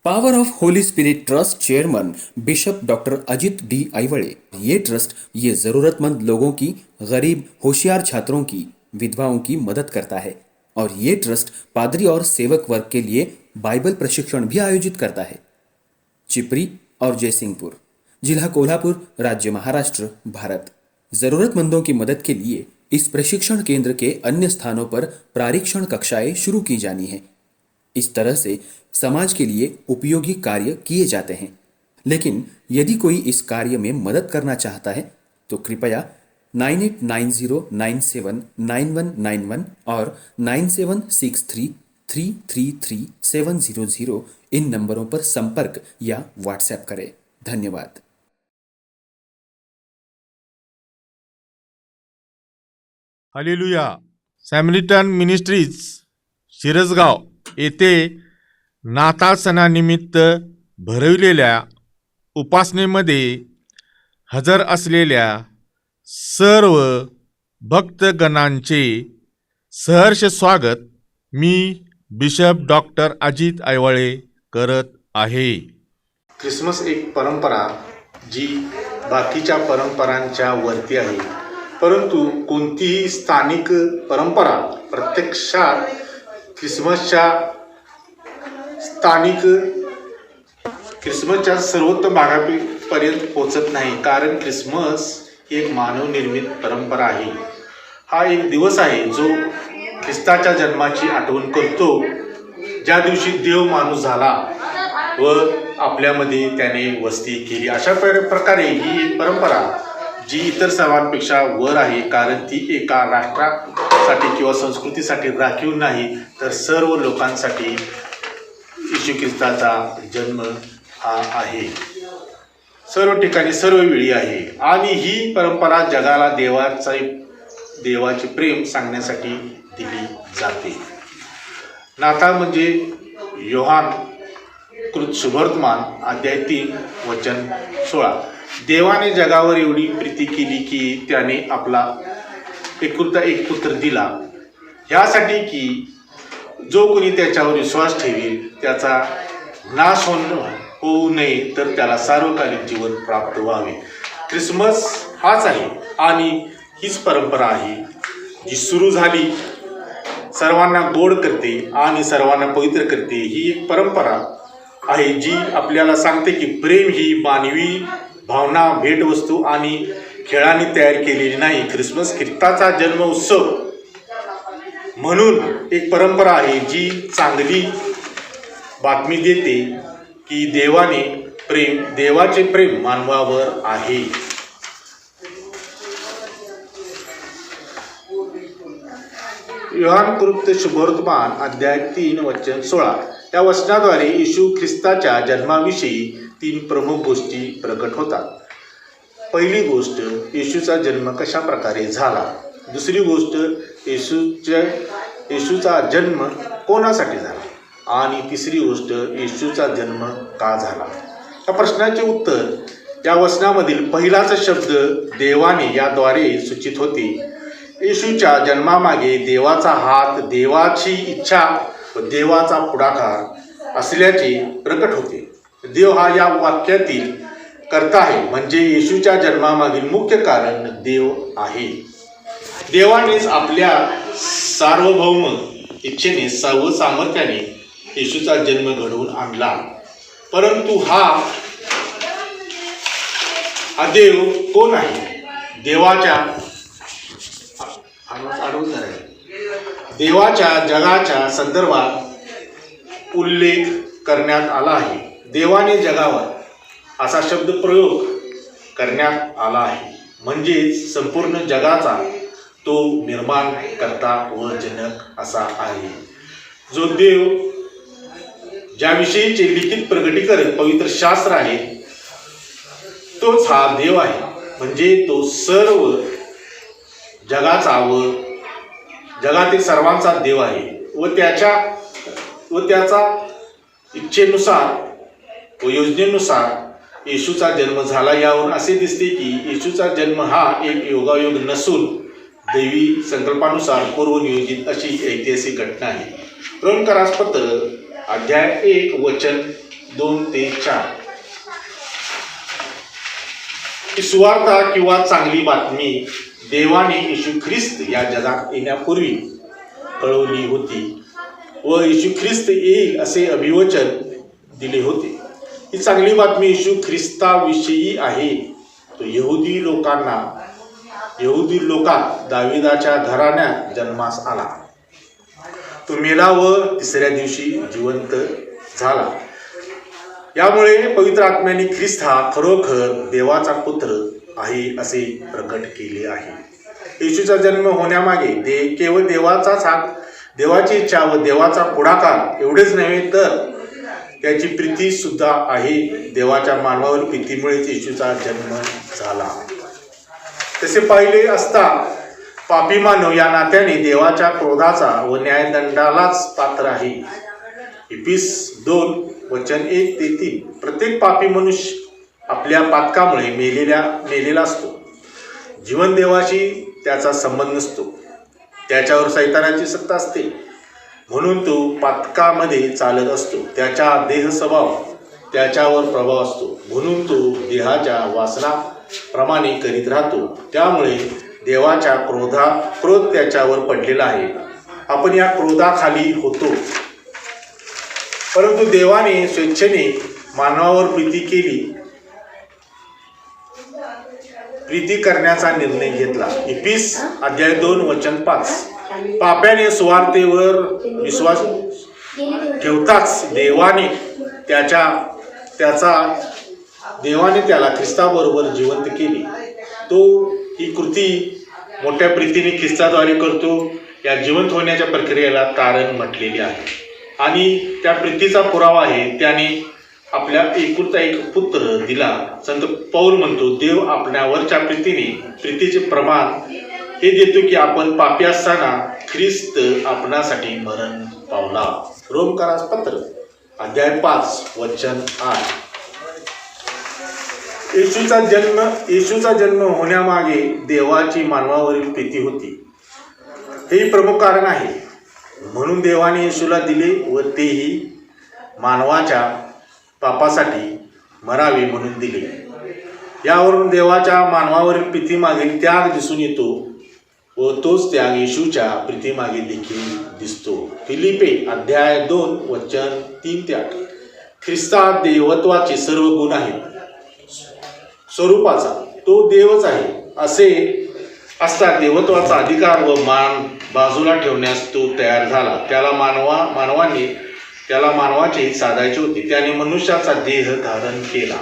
Power of Holy Spirit trust chairman bishop doctor Ajit D Aiwade. ये trust ये ज़रूरतमंद लोगों की, गरीब होशियार छात्रों की, विधवाओं की मदद करता है और ये ट्रस्ट पादरी और सेवक वर्ग के लिए बाइबल प्रशिक्षण भी आयोजित करता है। चिपरी और जयसिंहपुर, जिला कोल्हापुर, राज्य महाराष्ट्र, भारत। ज़रूरतमंदों की मदद के लिए इस प्रशिक्षण केंद्र के अन्य स्थानों पर प्रारीक्षण कक्षाएं शुरू की जानी हैं। इस तरह से समाज के लिए उपयोगी कार्य किए जाते हैं। लेकिन यदि कोई इस कार्य में मदद करना चाहता है तो कृपया 9890979191 और 9763333700 इन नंबरों पर संपर्क या व्हाट्सएप करें। धन्यवाद। हालेलुया। सॅमरिटन मिनिस्ट्रीज शिरसगाव येथे नाताळ सणानिमित्त भरविलेल्या उपासनेमध्ये हजर असलेल्या सर्व भक्तगणांचे सहर्ष स्वागत मी बिशप डॉक्टर अजित आइवळे करत आहे। ख्रिसमस एक परंपरा जी बाकीच्या परंपरांच्या वरती आहे, परंतु कोणतीही स्थानिक परंपरा प्रत्यक्षात ख्रिसमसच्या सर्वोत्तम भागापर्यंत पोहोचत नाही, कारण ख्रिसमस ही एक मानवनिर्मित परंपरा आहे। हा एक दिवस आहे जो ख्रिस्ताच्या जन्माची आठवण करतो, ज्या दिवशी देव माणूस झाला व आपल्यामध्ये त्याने वस्ती केली। अशा प्रकारे ही एक परंपरा जी इतर सर्वांपेक्षा वर आहे, कारण ती एका राष्ट्रासाठी किंवा संस्कृतीसाठी राखीव नाही, तर सर्व लोकांसाठी येशू ख्रिस्ताचा जन्म हा आहे, सर्व ठिकाणी सर्व वेळी आहे। आणि ही परंपरा जगाला देवाचे प्रेम सांगण्यासाठी दिली जाते। नाताळ म्हणजे योहान कृत शुभवर्तमान अध्याय 3 वचन 16। देवाने जगावर एवढी प्रीती केली की त्याने आपला एकुलता एक पुत्र दिला, यासाठी की जो कोणी त्याच्यावर विश्वास ठेवेल त्याचा नाश होऊ नये, तर त्याला सार्वकालिक जीवन प्राप्त व्हावे। ख्रिसमस हाच आहे आणि हीच परंपरा आहे जी सुरू झाली, सर्वांना गोड करते आणि सर्वांना पवित्र करते। ही एक परंपरा आहे जी आपल्याला सांगते की प्रेम ही मानवी भावना, भेटवस्तू आणि खेळांनी तयार केलेली नाही। ख्रिसमस ख्रिस्ताचा जन्म उत्सव म्हणून एक परंपरा आहे जी चांगली बातमी देते की देवाचे प्रेम मानवावर आहे। योहान कृत शुभवर्तमान अध्याय 3 वचन 16। या वचनाद्वारे येशू ख्रिस्ताच्या जन्माविषयी 3 प्रमुख गोष्टी प्रकट होतात। पहिली गोष्ट, येशूचा जन्म कशा प्रकारे झाला। दुसरी गोष्ट, येशूचा जन्म कोणासाठी झाला। आणि तिसरी गोष्ट, येशूचा जन्म का झाला। या प्रश्नाचे उत्तर या वचनामधील पहिलाच शब्द देवाने याद्वारे सूचित होते। येशूच्या जन्मामागे देवाचा हात, देवाची इच्छा व देवाचा पुढाकार असल्याचे प्रकट होते। देव हा या वाक्यातील कर्ता आहे, म्हणजे येशूच्या जन्मामागील मुख्य कारण देव आहे। देवानेच आपल्या सार्वभौम इच्छेने, सर्व सामर्थ्याने येशूचा जन्म घडवून आणला। परंतु हा देव कोण आहे? देवाच्या जगाच्या संदर्भात उल्लेख करण्यात आला आहे। देवाने जगावर असा शब्द प्रयोग करण्यात आला आहे, म्हणजे संपूर्ण जगाचा तो निर्माण करता व जनक असा आहे। जो देव ज्याविषयीचे लिखित प्रगटीकरण पवित्र शास्त्र आहे तोच हा देव आहे, म्हणजे तो सर्व जगाचा व जगातील सर्वांचा देव आहे व त्याच्या इच्छेनुसार व योजनेनुसार येशूचा जन्म झाला। यावरून असे दिसते की येशूचा जन्म हा एक योगायोग नसून दैवी संकल्पानुसार पूर्वनियोजित अशी ऐतिहासिक घटना आहे। रोमकरास पत्र अध्याय 1 वचन 2-4 ही सुवार्ता किंवा चांगली बातमी देवाने येशू ख्रिस्त या जगात येण्यापूर्वी कळवली होती व येशू ख्रिस्त येईल असे अभिवचन दिले होते. ही चांगली बातमी येशू ख्रिस्ताविषयी आहे. तो यहुदी लोकात दाविदाच्या घराण्यात जन्मास आला. तो मेला व तिसऱ्या दिवशी जिवंत झाला. यामुळे पवित्र आत्म्याने ख्रिस्त हा खरोखर देवाचा पुत्र आहे असे प्रकट केले आहे. येशूचा जन्म होण्यामागे केवळ देवाची इच्छा व देवाचा पुढाकार एवढेच नव्हे तर त्याची प्रीती सुद्धा आहे. देवाच्या मानवावर प्रीतीमुळेच येशूचा जन्म झाला. तसे पाहिले असता पापी मानव या नात्याने देवाच्या क्रोधाचा व न्यायदंडालाच पात्र आहे. इफिस 2:1-3 प्रत्येक पापी मनुष्य आपल्या पातकामुळे मेलेला असतो. जीवन देवाशी त्याचा संबंध नसतो. त्याच्यावर सैतानाची सत्ता असते म्हणून तो पातकामध्ये चालत असतो. त्याचा देह स्वभाव त्याच्यावर प्रभाव असतो म्हणून तो देहाच्या वासनाप्रमाणे करीत राहतो. त्यामुळे देवाचा क्रोध त्याच्यावर पडलेला आहे. आपण या क्रोधाखाली होतो. परंतु देवाने स्वेच्छेने मानवावर प्रीती करण्याचा निर्णय घेतला. इफिस 2:5 पाप्याने सुवार्तेवर विश्वास ठेवताच देवाने त्याला ख्रिस्ताबरोबर जिवंत केले. तो ही कृती मोठ्या प्रीतीने ख्रिस्ताद्वारे करतो. या जिवंत होण्याच्या प्रक्रियेला तारण म्हटलेले आहे आणि त्या प्रीतीचा पुरावा आहे त्याने आपल्या एकुलता एक पुत्र दिला. संत पौल म्हणतो, देव आपल्यावरच्या प्रीतीचे प्रमाण हे देतो की आपण पापी असताना ख्रिस्त आपणासाठी मरण पावला. रोमकारास पत्र 5:8 येशूचा जन्म होण्यामागे देवाची मानवावरील प्रीती होती. हे प्रमुख कारण आहे. म्हणून देवाने येशूला दिले व तेही मानवाच्या पापासाठी मरावे म्हणून दिले. यावरून देवाच्या मानवावरील प्रीतीमागील त्याग दिसून येतो व तोच त्याग येशूच्या प्रीतीमागे देखील दिसतो. फिलिपे 2:3-8 ख्रिस्तात देवत्वाचे सर्व गुण आहेत. स्वरूपाचा तो देवच आहे असे असता देवत्वाचा अधिकार व मान बाजूला ठेवण्यास तो तयार झाला. त्याला मानवाचे हित साधायचे होते. त्याने मनुष्याचा देह धारण केला.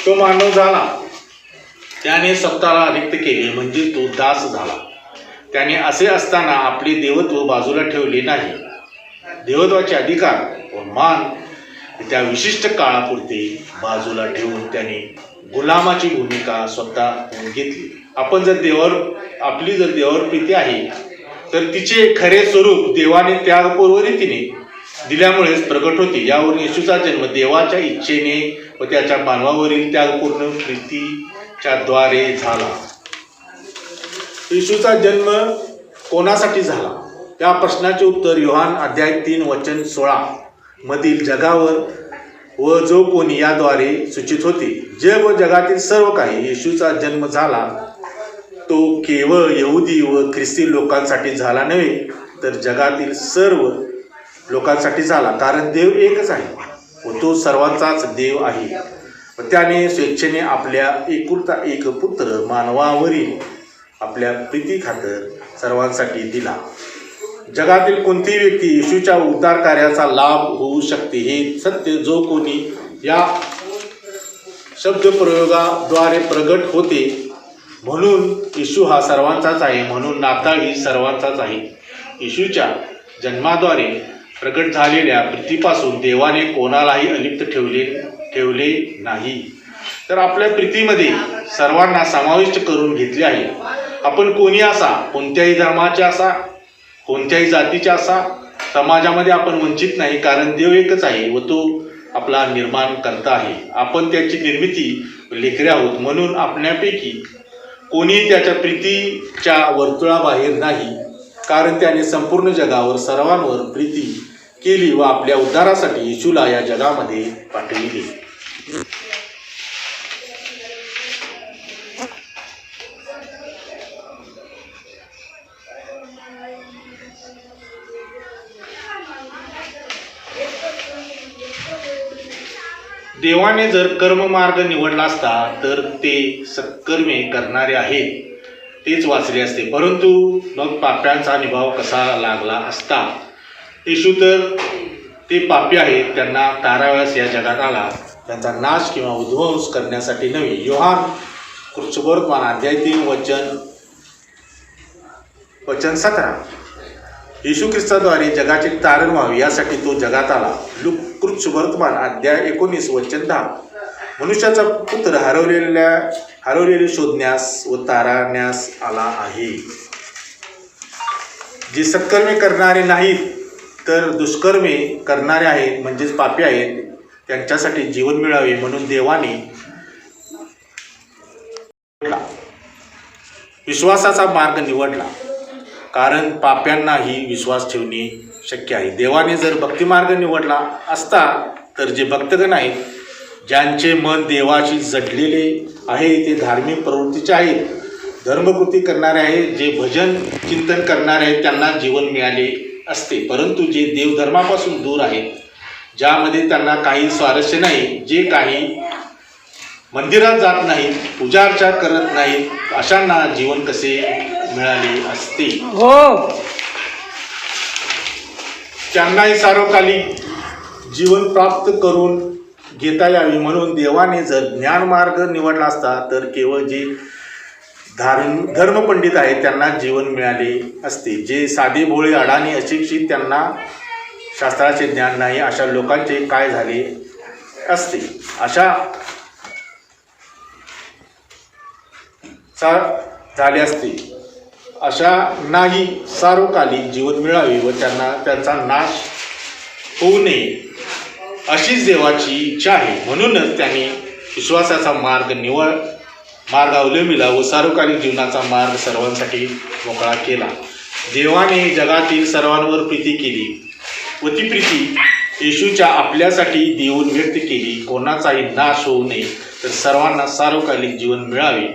तो मानव झाला. त्याने स्वतःला रिक्त केले म्हणजे तो दास झाला. त्याने असे असताना आपले देवत्व बाजूला ठेवले नाही. देवत्वाचे अधिकार व मान त्या विशिष्ट काळापुरते बाजूला ठेवून त्याने गुलामाची भूमिका स्वतः घेतली. आपली जर देवावर प्रीती आहे तर तिचे खरे स्वरूप देवाने त्यागपूर्व रीतीने दिल्यामुळेच प्रकट होते. यावरून येशूचा जन्म देवाच्या इच्छेने व त्याच्या मानवावरील त्यागपूर्ण प्रीतीच्या द्वारे झाला. येशूचा जन्म कोणासाठी झाला या प्रश्नाचे उत्तर योहान 3:16 मधील जगावर व जो कोणी याद्वारे सूचित होते. जग व जगातील सर्व काही येशूचा जन्म झाला तो केवळ यहुदी व ख्रिस्ती लोकांसाठी झाला नव्हे तर जगातील सर्व लोकांसाठी झाला. कारण देव एकच आहे व तो सर्वांचाच देव आहे व त्याने स्वेच्छेने आपल्या एकुलता एक पुत्र मानवावरील आपल्या प्रीतीखातर सर्वांसाठी दिला. जगातील कोणतीही व्यक्ती येशूच्या उद्धार कार्याचा लाभ होऊ शकते हे सत्य जो कोणी या शब्दप्रयोगाद्वारे प्रगट होते. म्हणून येशू हा सर्वांचाच आहे. म्हणून नाताळ ही सर्वांचाच आहे. येशूच्या जन्माद्वारे प्रगट झालेल्या प्रीतीपासून देवाने कोणालाही अलिप्त ठेवले नाही तर आपल्या प्रीतीमध्ये सर्वांना समाविष्ट करून घेतले आहे. आपण कोणी असा, कोणत्याही धर्माचे असा, कोणत्याही जातीचे असा, समाजामध्ये आपण वंचित नाही. कारण देव एकच आहे व तो आपला निर्माण करता आहे. आपण त्याची निर्मिती लेकरे आहोत. म्हणून आपल्यापैकी कोणी त्याच्या प्रीतीच्या वर्तुळाबाहेर नाही. कारण त्याने संपूर्ण जगावर सर्वांवर प्रीती केली व आपल्या उद्धारासाठी येशूला या जगामध्ये पाठविले. देवाने जर कर्ममार्ग निवडला असता तर ते सत्कर्मे करणारे आहेत तेच वाचले असते, परंतु मग पाप्यांचा निभाव कसा लागला असता. येशू तर ते पापी आहेत, त्यांना ताराव्यास या जगात आला, त्यांचा नाश किंवा उद्ध्वंस करण्यासाठी नव्हे. योहान कृष्णवर्तमान अध्याय 3 वचन 17. येशू ख्रिस्ताद्वारे जगाचे तारण व्हावे यासाठी तो जगात आला. लूक कृष्णवर्तमान अध्याय 19 वचन 10. मनुष्याचा पुत्र हरवलेले शोधण्यास व तारण्यास आला आहे. जे सत्कर्मे करणारे नाहीत तर दुष्कर्मे करणारे आहेत, म्हणजेच पापी आहेत, त्यांच्यासाठी जीवन मिळावे म्हणून देवाने विश्वासाचा मार्ग निवडला, कारण पाप्यांनाही विश्वास ठेवणे शक्य आहे. देवाने जर भक्तिमार्ग निवडला असता तर जे भक्तगण आहेत, ज्यांचे मन देवाशी जडलेले आहे, ते धार्मिक प्रवृत्तीचे आहेत, धर्मकृती करणारे आहेत, जे भजन चिंतन करणारे आहेत, त्यांना जीवन मिळाले असते. परंतु जे देवधर्मापासून दूर आहेत, ज्यामध्ये त्यांना काही स्वारस्य नाही, जे काही मंदिरात जात नाहीत, पूजार्चा करत नाहीत, अशांना जीवन कसे मिळाले असते. त्यांनाही सार्वकालिक जीवन प्राप्त करून घेता यावे म्हणून देवाने जर ज्ञानमार्ग निवडला असता तर केवळ जे धर्मपंडित आहेत त्यांना जीवन मिळाले असते. जे साधे भोळे अडाणी अशिक्षित, त्यांना शास्त्राचे ज्ञान नाही, अशा लोकांचे काय झाले असते. झाले असते. अशांनाही सार्वकालिक जीवन मिळावे व त्यांचा नाश होऊ नये अशीच देवाची इच्छा आहे. म्हणूनच त्यांनी विश्वासाचा मार्ग अवलंबिला व सार्वकालिक जीवनाचा मार्ग सर्वांसाठी मोकळा केला. देवाने जगातील सर्वांवर प्रीती केली व ती प्रीती येशूच्या आपल्यासाठी देऊन व्यक्त केली. कोणाचाही नाश होऊ नये तर सर्वांना सार्वकालिक जीवन मिळावे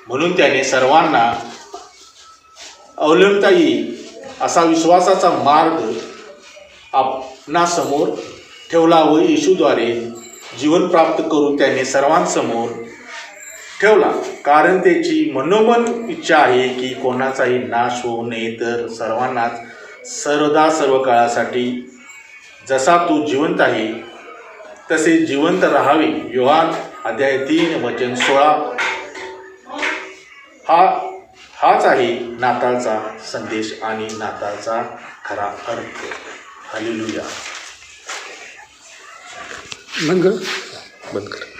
म्हणून त्याने सर्वांना अवलंबता येईल असा विश्वासाचा मार्ग आपणासमोर ठेवला व येशूद्वारे जीवन प्राप्त करून त्याने सर्वांसमोर ठेवला. कारण त्याची मनोमन इच्छा आहे की कोणाचाही नाश होऊ नये तर सर्वांनाच सर्वदा सर्व काळासाठी जसा तो जिवंत आहे तसे जिवंत राहावे. योहान अध्याय 3 वचन 16. हाच आहे नाताळचा संदेश आणि नाताळचा खरा अर्थ. हालेलुया. बंद कर.